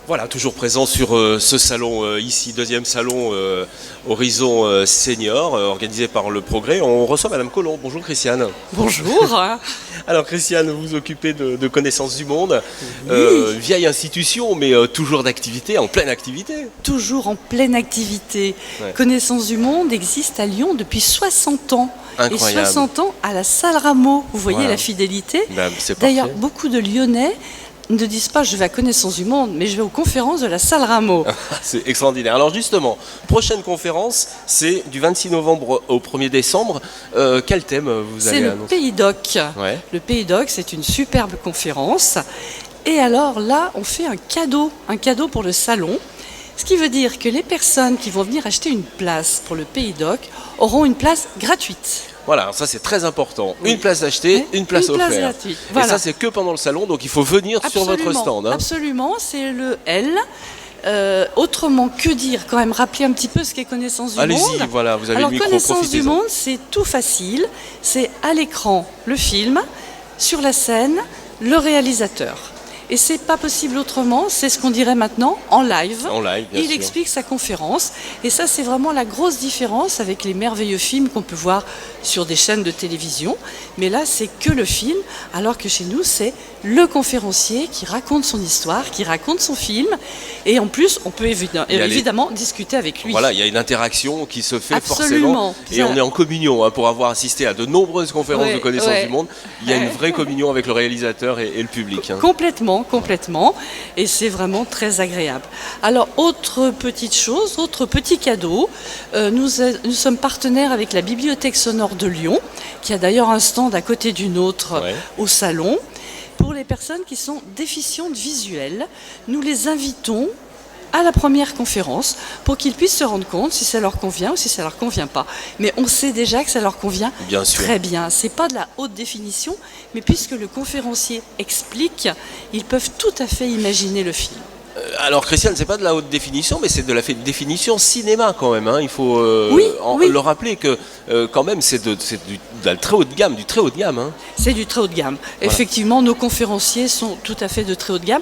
Voilà, toujours présent sur ce salon ici, deuxième salon Horizon Senior, organisé par Le Progrès. On reçoit Madame Collomb. Bonjour Christiane. Bonjour. Alors Christiane, vous vous occupez de Connaissance du Monde, Oui. vieille institution, mais toujours d'activité, en pleine activité. Toujours en pleine activité. Ouais. Connaissance du Monde existe à Lyon depuis 60 ans. Incroyable. Et 60 ans à la salle Rameau. Vous voyez Voilà. la fidélité. Ben, c'est D'ailleurs, parfait. beaucoup de Lyonnais ne disent pas je vais à Connaissance du Monde, mais je vais aux conférences de la salle Rameau. C'est extraordinaire. Alors justement, prochaine conférence, c'est du 26 novembre au 1er décembre. Quel thème vous C'est allez le annoncer? Pays d'Oc. Ouais. Le Pays d'Oc, c'est une superbe conférence. Et alors là, on fait un cadeau pour le salon. Ce qui veut dire que les personnes qui vont venir acheter une place pour le Pays d'Oc auront une place gratuite. Voilà, ça c'est très important. Oui. Une place achetée, une place Une place offerte. gratuite. Et Voilà. ça c'est que pendant le salon, donc il faut venir sur votre stand. Hein. Absolument, c'est le L. Autrement, que dire? Quand même, rappeler un petit peu ce qu'est Connaissance du Monde. Allez-y, voilà, vous avez Alors, le micro, Connaissance du profitez-en. Monde, c'est tout facile. C'est à l'écran le film, sur la scène le réalisateur. Et c'est pas possible autrement, c'est ce qu'on dirait maintenant en live. En live, bien Il sûr. explique sa conférence. Et ça, c'est vraiment la grosse différence avec les merveilleux films qu'on peut voir sur des chaînes de télévision. Mais là, c'est que le film, alors que chez nous, c'est le conférencier qui raconte son histoire, qui raconte son film. Et en plus, on peut évidemment discuter avec lui. Voilà, il y a une interaction qui se fait Absolument. forcément. Et on est en communion, hein, pour avoir assisté à de nombreuses conférences Ouais, de Connaissance ouais. du Monde. Il y a une vraie communion avec le réalisateur et le public. Hein. Complètement. Et c'est vraiment très agréable. Alors, autre petite chose, autre petit cadeau. Nous sommes partenaires avec la Bibliothèque Sonore de Lyon, qui a d'ailleurs un stand à côté du nôtre Ouais. au salon. Pour les personnes qui sont déficientes visuelles, nous les invitons à la première conférence pour qu'ils puissent se rendre compte si ça leur convient ou si ça leur convient pas. Mais on sait déjà que ça leur convient Bien sûr. très bien. C'est pas de la haute définition, mais puisque le conférencier explique, ils peuvent tout à fait imaginer le film. Alors Christiane, c'est pas de la haute définition, mais c'est de la définition cinéma quand même. Hein. Il faut Oui. le rappeler que quand même c'est de la très haut de gamme, du très haut de gamme. Hein. C'est du très haut de gamme. Effectivement, nos conférenciers sont tout à fait de très haut de gamme.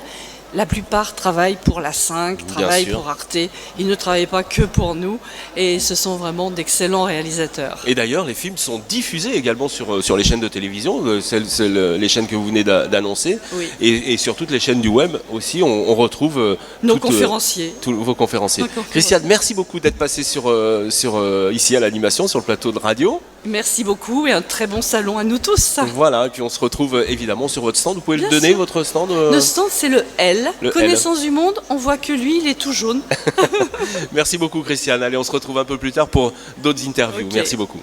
La plupart travaillent pour la 5, travaillent sûr. pour Arte. Ils ne travaillent pas que pour nous. Et ce sont vraiment d'excellents réalisateurs. Et d'ailleurs, les films sont diffusés également sur les chaînes de télévision, les chaînes que vous venez d'annoncer, Oui. et sur toutes les chaînes du web aussi, on retrouve Nos conférenciers. tous vos conférenciers. Nos conférenciers. Christiane, merci beaucoup d'être passée ici à l'animation, sur le plateau de radio. Merci beaucoup et un très bon salon à nous tous. Voilà, et puis on se retrouve évidemment sur votre stand. Vous pouvez Bien le donner, sûr. votre stand Le stand, c'est le L. Le Connaissance du Monde, on voit que lui, il est tout jaune. Merci beaucoup Christiane. Allez, on se retrouve un peu plus tard pour d'autres interviews. Ok. Merci beaucoup.